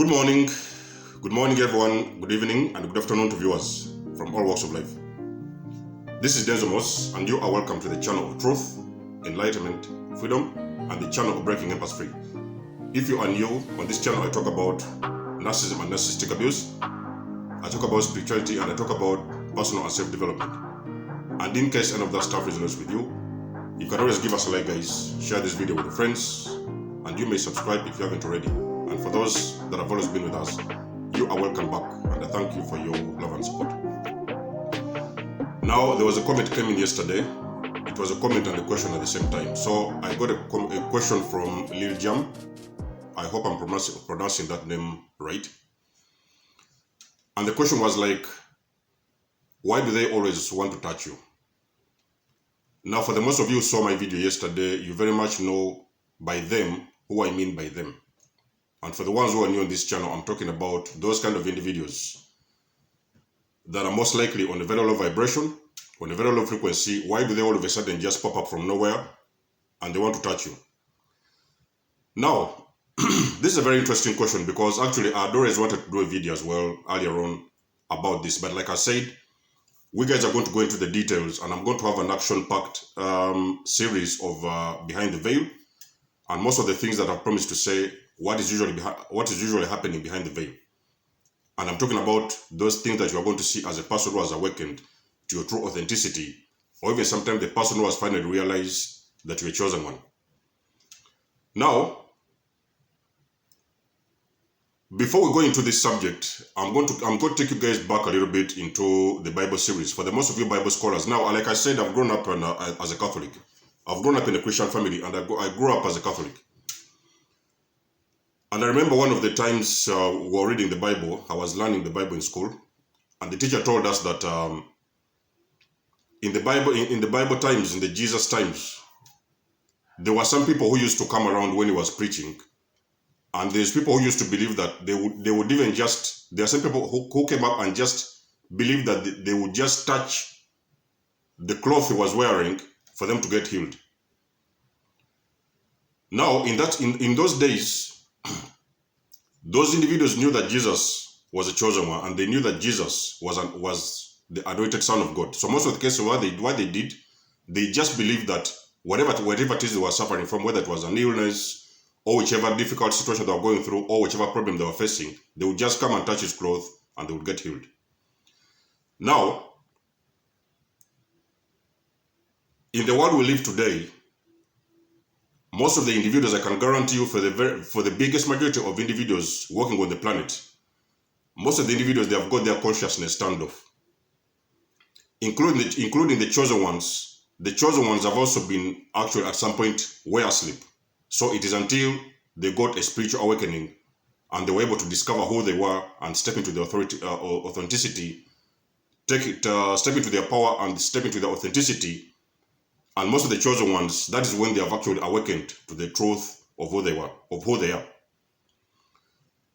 Good morning everyone, good evening and good afternoon to viewers from all walks of life. This is Denzomos and you are welcome to the channel of truth, enlightenment, freedom and the channel of breaking empaths free. If you are new on this channel, I talk about narcissism and narcissistic abuse, I talk about spirituality and I talk about personal and self-development. And in case any of that stuff resonates with you, you can always give us a like guys, share this video with your friends and you may subscribe if you haven't already. And for those that have always been with us, you are welcome back and I thank you for your love and support. Now, there was a comment came in yesterday. It was a comment and a question at the same time. So I got a question from Lil Jam. I hope I'm pronouncing that name right. And the question was like, why do they always want to touch you? Now, for the most of you who saw my video yesterday, you very much know by them who I mean by them. And for the ones who are new on this channel, I'm talking about those kind of individuals that are most likely on a very low vibration, on a very low frequency. Why do they all of a sudden just pop up from nowhere and they want to touch you? Now, this is a very interesting question because actually I'd always wanted to do a video as well earlier on about this. But like I said, we guys are going to go into the details and I'm going to have an action-packed series of Behind the Veil. And most of the things that I've promised to say, what is usually happening behind the veil. And I'm talking about those things that you are going to see as a person who has awakened to your true authenticity, or even sometimes the person who has finally realized that you're a chosen one. Now, before we go into this subject, I'm going to take you guys back a little bit into the Bible series. For the most of you Bible scholars, now, like I said, I've grown up as a Catholic. I've grown up in a Christian family, and I grew up as a Catholic. And I remember one of the times we were reading the Bible. I was learning the Bible in school, and the teacher told us that in the Bible times, in the Jesus times, there were some people who used to come around when he was preaching, and there's people who used to believe that they would even just. There are some people who came up and just believed that they would just touch the cloth he was wearing for them to get healed. Now, in those days, those individuals knew that Jesus was a chosen one, and they knew that Jesus was the anointed Son of God. So most of the cases, what they did, they just believed that whatever it is they were suffering from, whether it was an illness or whichever difficult situation they were going through or whichever problem they were facing, they would just come and touch his cloth and they would get healed. Now, in the world we live today, most of the individuals, I can guarantee you, for the biggest majority of individuals working on the planet, most of the individuals, they have got their consciousness turned off, including the chosen ones. The chosen ones have also been actually at some point were asleep. So it is until they got a spiritual awakening and they were able to discover who they were and step into the authenticity, step into their power and step into their authenticity. And most of the chosen ones, that is when they have actually awakened to the truth of who they are.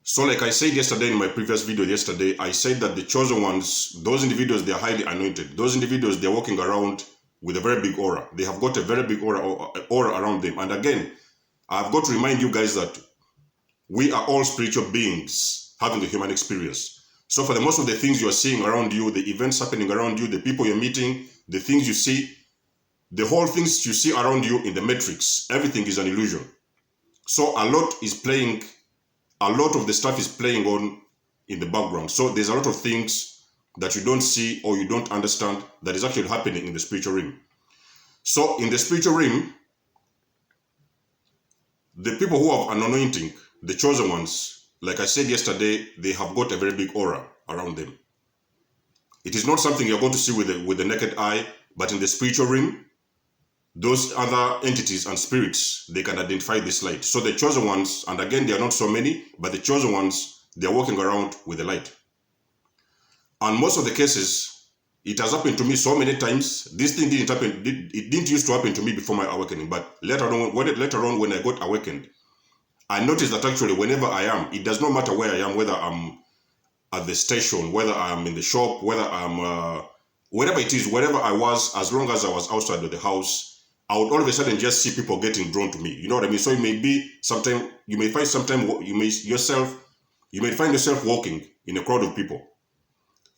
So like I said yesterday in my previous video yesterday, I said that the chosen ones, those individuals, they are highly anointed. Those individuals, they are walking around with a very big aura. They have got a very big aura around them. And again, I've got to remind you guys that we are all spiritual beings having the human experience. So for the most of the things you are seeing around you, the events happening around you, the people you're meeting, the things you see, the whole things you see around you in the matrix, everything is an illusion. So a lot of the stuff is playing on in the background. So there's a lot of things that you don't see or you don't understand that is actually happening in the spiritual realm. So in the spiritual realm, the people who have an anointing, the chosen ones, like I said yesterday, they have got a very big aura around them. It is not something you're going to see with the naked eye, but in the spiritual realm, those other entities and spirits, they can identify this light. So the chosen ones, and again, there are not so many, but the chosen ones, they are walking around with the light. And most of the cases, it has happened to me so many times. This thing didn't happen, it didn't used to happen to me before my awakening, but later on when I got awakened, I noticed that actually whenever I am, it does not matter where I am, whether I'm at the station, whether I'm in the shop, whether I'm, wherever it is, wherever I was, as long as I was outside of the house, I would all of a sudden just see people getting drawn to me. You know what I mean? So it may be sometime, you may find sometime you may yourself You may find yourself walking in a crowd of people,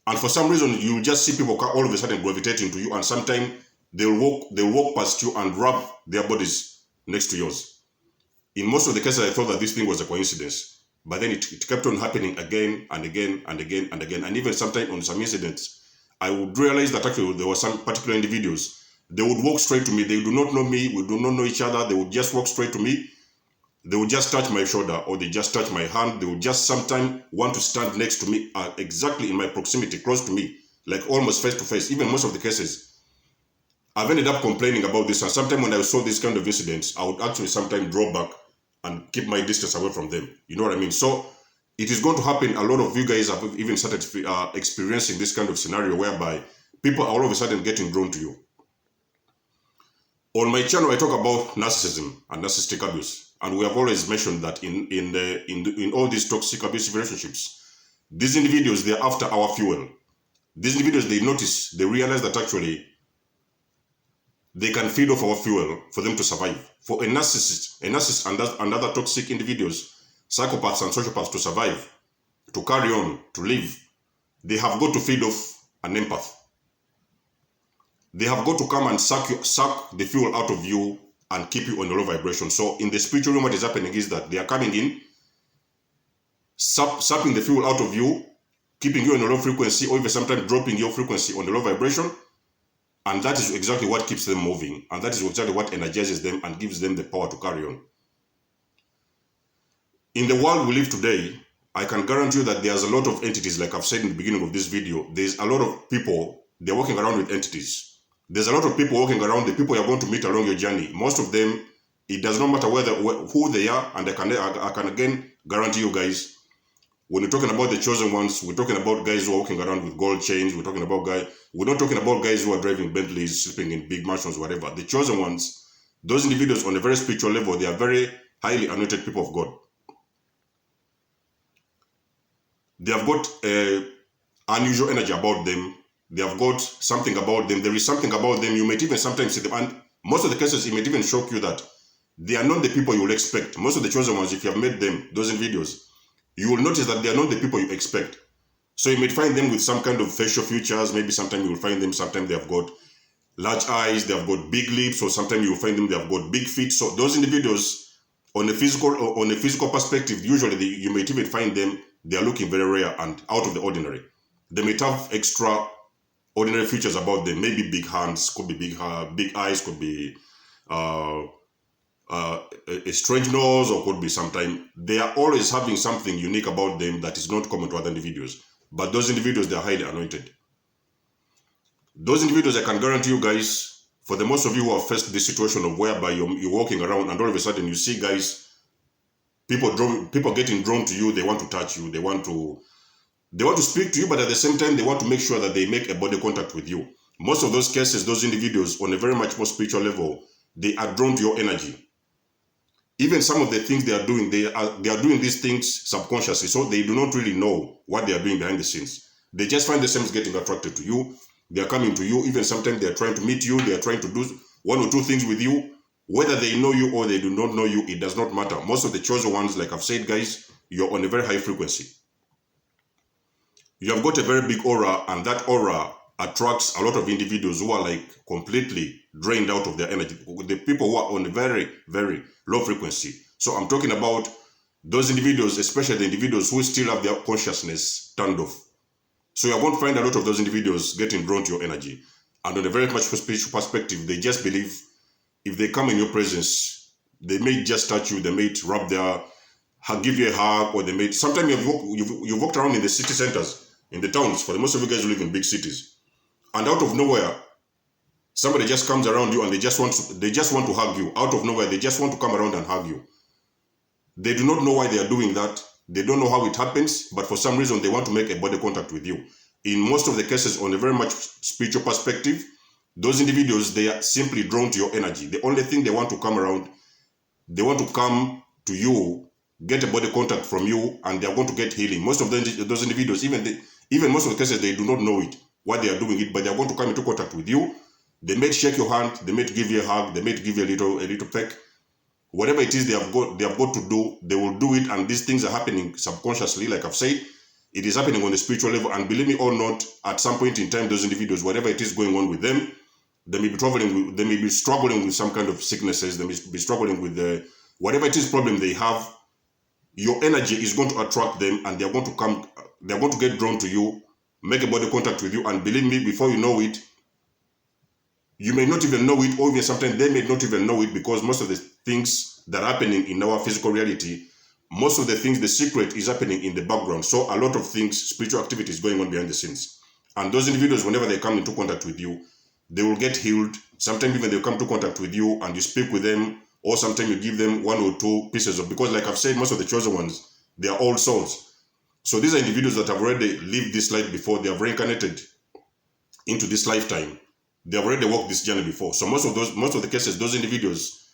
and for some reason you just see people all of a sudden gravitating to you, and sometimes they'll walk past you and rub their bodies next to yours. In most of the cases, I thought that this thing was a coincidence, but then it kept on happening again and again and again and again. And even sometimes on some incidents, I would realize that actually there were some particular individuals. They would walk straight to me. They do not know me. We do not know each other. They would just walk straight to me. They would just touch my shoulder, or they just touch my hand. They would just sometimes want to stand next to me, exactly in my proximity, close to me, like almost face to face. Even most of the cases, I've ended up complaining about this. And sometimes when I saw this kind of incidents, I would actually sometimes draw back and keep my distance away from them. You know what I mean? So it is going to happen. A lot of you guys have even started experiencing this kind of scenario whereby people are all of a sudden getting drawn to you. On my channel, I talk about narcissism and narcissistic abuse. And we have always mentioned that in all these toxic abusive relationships, these individuals, they're after our fuel. These individuals, they realize that actually they can feed off our fuel for them to survive. For a narcissist and other toxic individuals, psychopaths and sociopaths to survive, to carry on, to live, they have got to feed off an empath. They have got to come and suck the fuel out of you and keep you on a low vibration. So in the spiritual realm, what is happening is that they are coming in, sucking the fuel out of you, keeping you on a low frequency, or even sometimes dropping your frequency on a low vibration. And that is exactly what keeps them moving. And that is exactly what energizes them and gives them the power to carry on. In the world we live today, I can guarantee you that there's a lot of entities, like I've said in the beginning of this video. There's a lot of people, they're walking around with entities. There's a lot of people walking around, the people you're going to meet along your journey. Most of them, it does not matter who they are, and I can again guarantee you guys, when we're talking about the chosen ones, we're talking about guys who are walking around with gold chains. We're not talking about guys who are driving Bentleys, sleeping in big mansions, whatever. The chosen ones, those individuals on a very spiritual level, they are very highly anointed people of God. They have got unusual energy about them. They have got something about them. There is something about them. You might even sometimes see them. And most of the cases, it might even shock you that they are not the people you will expect. Most of the chosen ones, if you have met them, those individuals, you will notice that they are not the people you expect. So you might find them with some kind of facial features. Maybe sometimes you will find them, sometimes they have got large eyes, they have got big lips, or sometimes you will find them, they have got big feet. So those individuals, on a physical perspective, usually you might even find them, they are looking very rare and out of the ordinary. They might have extraordinary features about them. Maybe big hands, could be big eyes, could be a strange nose, or could be sometimes they are always having something unique about them that is not common to other individuals. But those individuals, they are highly anointed. Those individuals, I can guarantee you guys, for the most of you who have faced this situation of whereby you're walking around and all of a sudden you see guys, people getting drawn to you, they want to touch you, they want to speak to you, but at the same time, they want to make sure that they make a body contact with you. Most of those cases, those individuals on a very much more spiritual level, they are drawn to your energy. Even some of the things they are doing, they are doing these things subconsciously, so they do not really know what they are doing behind the scenes. They just find themselves getting attracted to you. They are coming to you. Even sometimes they are trying to meet you. They are trying to do one or two things with you. Whether they know you or they do not know you, it does not matter. Most of the chosen ones, like I've said, guys, you're on a very high frequency. You have got a very big aura, and that aura attracts a lot of individuals who are like completely drained out of their energy. The people who are on a very, very low frequency. So I'm talking about those individuals, especially the individuals who still have their consciousness turned off. So you're going to find a lot of those individuals getting drawn to your energy. And on a very much spiritual perspective, they just believe if they come in your presence, they may just touch you, they may give you a hug, or they may, sometimes you've walked around in the city centers, in the towns. For the most of you guys who live in big cities, and out of nowhere, somebody just comes around you and they just want to hug you. Out of nowhere, they just want to come around and hug you. They do not know why they are doing that. They don't know how it happens, but for some reason, they want to make a body contact with you. In most of the cases, on a very much spiritual perspective, those individuals, they are simply drawn to your energy. The only thing they want to come around, they want to come to you, get a body contact from you, and they are going to get healing. Most of those individuals, even most of the cases, they do not know it, why they are doing it, but they are going to come into contact with you. They may shake your hand, they may give you a hug, they may give you a little peck, whatever it is they have got to do, they will do it, and these things are happening subconsciously. Like I've said, it is happening on the spiritual level, and believe me or not, at some point in time, those individuals, whatever it is going on with them, they may be struggling with some kind of sicknesses, they may be struggling with whatever it is problem they have. Your energy is going to attract them, and they're going to get drawn to you, make a body contact with you, and believe me, before you know it, you may not even know it, or even sometimes they may not even know it, because most of the things that are happening in our physical reality, most of the things, the secret is happening in the background. So a lot of things, spiritual activity is going on behind the scenes. And those individuals, whenever they come into contact with you, they will get healed. Sometimes even they'll come into contact with you and you speak with them, or sometimes you give them 1 or 2 pieces of, because like I've said, most of the chosen ones, they are old souls. So these are individuals that have already lived this life before, they have reincarnated into this lifetime. They have already walked this journey before. So most of the cases, those individuals,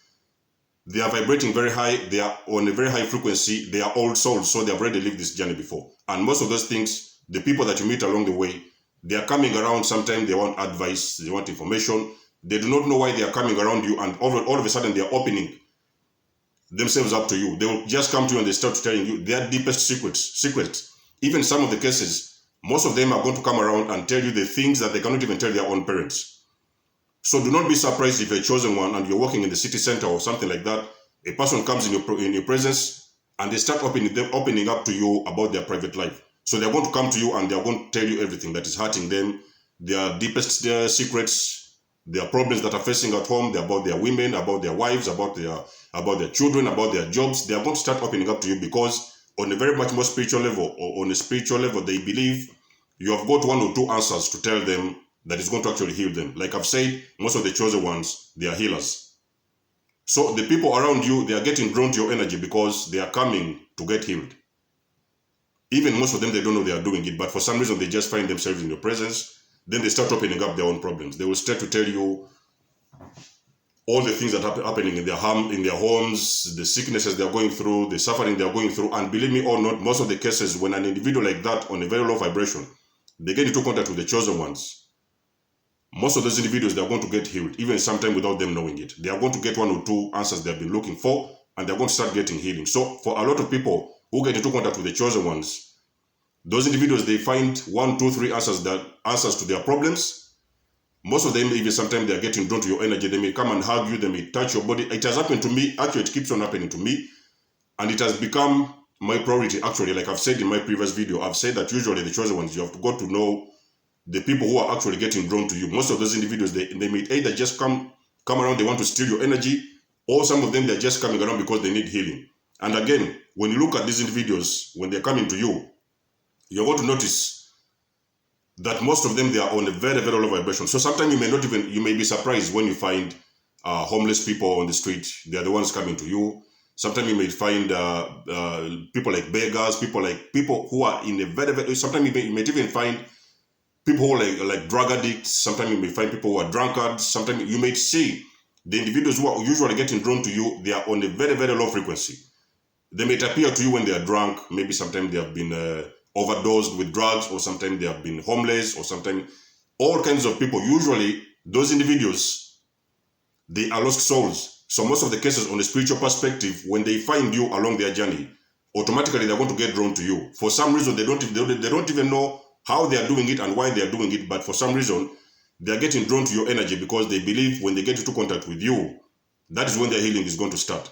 they are vibrating very high, they are on a very high frequency, they are old souls, so they have already lived this journey before. And most of those things, the people that you meet along the way, they are coming around, sometimes they want advice, they want information, they do not know why they are coming around you, and all of a sudden they are opening themselves up to you. They will just come to you and they start telling you their deepest secrets. Even some of the cases, most of them are going to come around and tell you the things that they cannot even tell their own parents. So do not be surprised if you're a chosen one and you're working in the city center or something like that. A person comes in your presence and they start opening up to you about their private life. So they're going to come to you and they're going to tell you everything that is hurting them, their deepest secrets, their problems that are facing at home, about their women, about their wives, about their children, about their jobs. They are going to start opening up to you, because on a very much more spiritual level, they believe you have got 1 or 2 answers to tell them that is going to actually heal them. Like I've said, most of the chosen ones, they are healers. So the people around you, they are getting drawn to your energy because they are coming to get healed. Even most of them, they don't know they are doing it, but for some reason, they just find themselves in your presence. Then they start opening up their own problems. They will start to tell you all the things that are happening in their homes, the sicknesses they are going through, the suffering they are going through. And believe me or not, most of the cases, when an individual like that on a very low vibration, they get into contact with the chosen ones, most of those individuals, they are going to get healed, even sometimes without them knowing it. They are going to get 1 or 2 answers they have been looking for, and they're going to start getting healing. So for a lot of people who get into contact with the chosen ones, those individuals, they find 1, 2, 3 answers to their problems. Most of them, even sometimes they are getting drawn to your energy. They may come and hug you, they may touch your body. It has happened to me. Actually, it keeps on happening to me. And it has become my priority, actually. Like I've said in my previous video, I've said that usually the chosen ones, you have got to know the people who are actually getting drawn to you. Most of those individuals, they may either just come around, they want to steal your energy, or some of them, they're just coming around because they need healing. And again, when you look at these individuals, when they're coming to you, you're going to notice that most of them, they are on a very, very low vibration. So sometimes you may be surprised when you find homeless people on the street. They are the ones coming to you. Sometimes you may find people like beggars, people who are in a very, very, sometimes you may even find people who are like drug addicts. Sometimes you may find people who are drunkards. Sometimes you may see the individuals who are usually getting drawn to you, they are on a very, very low frequency. They may appear to you when they are drunk. Maybe sometimes they have been overdosed with drugs, or sometimes they have been homeless, or sometimes all kinds of people. Usually, those individuals, they are lost souls. So most of the cases, on a spiritual perspective, when they find you along their journey, automatically they're going to get drawn to you. For some reason, they don't even know how they are doing it and why they are doing it, but for some reason, they are getting drawn to your energy because they believe when they get into contact with you, that is when their healing is going to start.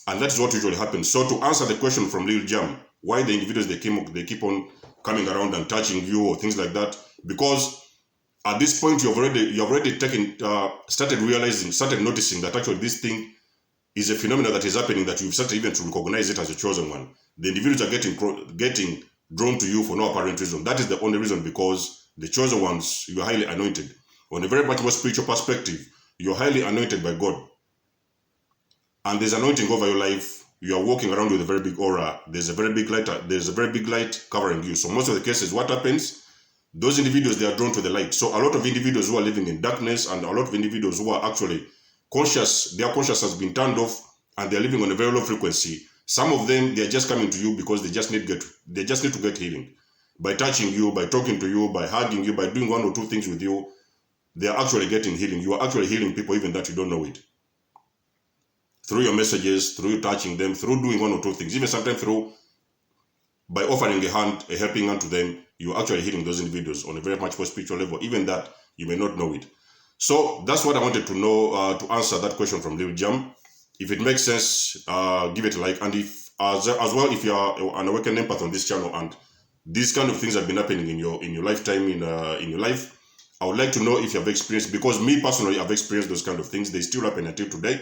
And that is what usually happens. So to answer the question from Lil Jam, why the individuals, they keep on coming around and touching you or things like that, because at this point you've already started noticing that actually this thing is a phenomenon that is happening, that you've started even to recognize it as a chosen one. The individuals are getting drawn to you for no apparent reason. That is the only reason, because the chosen ones, you are highly anointed. On a very much more spiritual perspective, you're highly anointed by God. And there's anointing over your life. You are walking around with a very big aura. There's a very big light covering you. So most of the cases, what happens, those individuals, they are drawn to the light. So a lot of individuals who are living in darkness, and a lot of individuals who are actually conscious, their conscious has been turned off, and they're living on a very low frequency. Some of them, they're just coming to you because they just need to get healing. By touching you, by talking to you, by hugging you, by doing 1 or 2 things with you, they are actually getting healing. You are actually healing people, even that you don't know it. through your messages, through you touching them, through doing one or two things, even sometimes through by offering a hand, a helping hand to them, you're actually healing those individuals on a very much more spiritual level, even that you may not know it. So that's what I wanted to know, to answer that question from Lil Jam. If it makes sense, give it a like. And if as well, if you are an awakened empath on this channel and these kind of things have been happening in your lifetime, in your life, I would like to know if you have experienced, because me personally, I've experienced those kind of things. They still happen until today,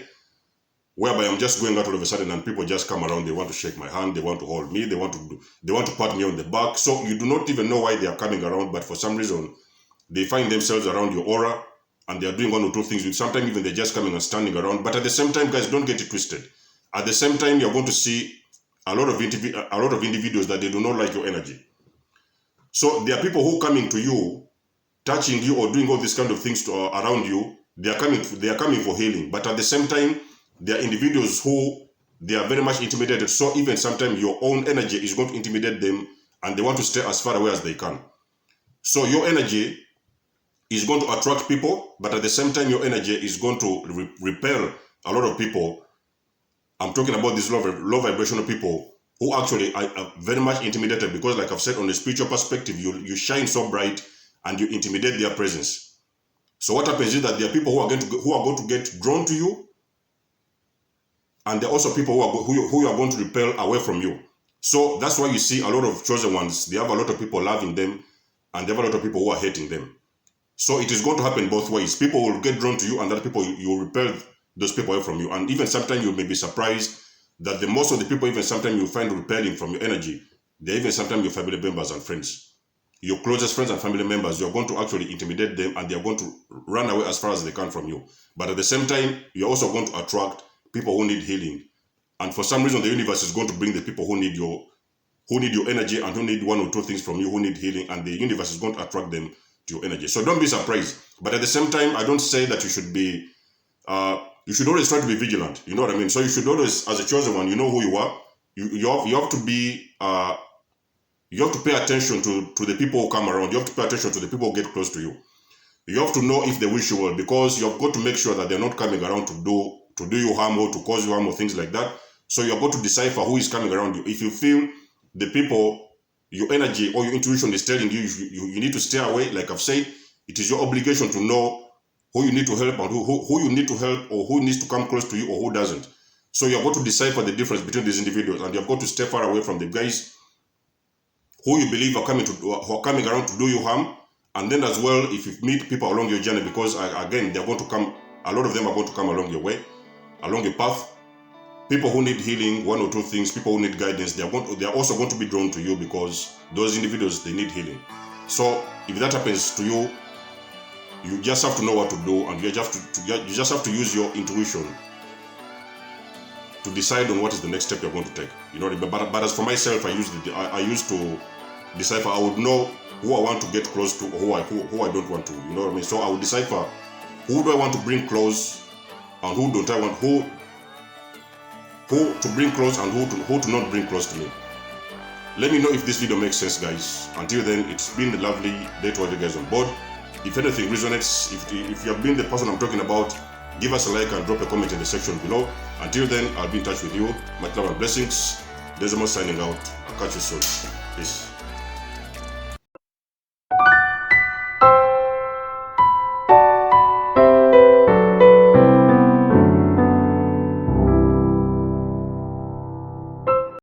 whereby I'm just going out all of a sudden and people just come around, they want to shake my hand, they want to hold me, they want to pat me on the back. So you do not even know why they are coming around, but for some reason, they find themselves around your aura and they are doing one or two things. Sometimes even they're just coming and standing around. But at the same time, guys, don't get it twisted. At the same time, you're going to see a lot of individuals that they do not like your energy. So there are people who are coming to you, touching you or doing all these kind of things around you. They are coming for healing. But at the same time, there are individuals who they are very much intimidated. So even sometimes your own energy is going to intimidate them and they want to stay as far away as they can. So your energy is going to attract people, but at the same time, your energy is going to repel a lot of people. I'm talking about these low vibrational people who actually are very much intimidated because, like I've said, on a spiritual perspective, you shine so bright and you intimidate their presence. So what happens is that there are people who are going to get drawn to you, and there are also people who are going to repel away from you. So that's why you see a lot of chosen ones. They have a lot of people loving them, and they have a lot of people who are hating them. So it is going to happen both ways. People will get drawn to you, and other people, you will repel those people away from you. And even sometimes you may be surprised that the most of the people, even sometimes you find repelling from your energy, they're even sometimes your family members and friends. Your closest friends and family members, you're going to actually intimidate them and they're going to run away as far as they can from you. But at the same time, you're also going to attract people who need healing. And for some reason, the universe is going to bring the people who need your energy and who need one or two things from you, who need healing, and the universe is going to attract them to your energy. So don't be surprised. But at the same time, I don't say that you should be, you should always try to be vigilant. You know what I mean? So you should always, as a chosen one, you know who you are. You have to be, you have to pay attention to the people who come around. You have to pay attention to the people who get close to you. You have to know if they wish you well, because you have got to make sure that they're not coming around to do you harm or to cause you harm or things like that. So you have got to decipher who is coming around you. If you feel the people, your energy or your intuition is telling you you need to stay away, like I've said, it is your obligation to know who you need to help and who you need to help, or who needs to come close to you or who doesn't. So you have got to decipher the difference between these individuals, and you have got to stay far away from the guys who you believe are coming around to do you harm. And then as well, if you meet people along your journey, because again, they're going to come, a lot of them are going to come along your way, along your path. People who need healing, one or two things, people who need guidance, they are also going to be drawn to you, because those individuals, they need healing. So if that happens to you, you just have to know what to do, and you just have to use your intuition to decide on what is the next step you're going to take. You know, but as for myself, I used to decipher. I would know who I want to get close to, or who I don't want to. You know what I mean? So I would decipher who do I want to bring close, and who don't I want, who to bring close and who to not bring close to me. Let me know if this video makes sense, guys. Until then, it's been a lovely day to all you guys on board. If anything resonates, if you have been the person I'm talking about, give us a like and drop a comment in the section below. Until then, I'll be in touch with you. Much love and blessings. Desmond signing out. I'll catch you soon. Peace.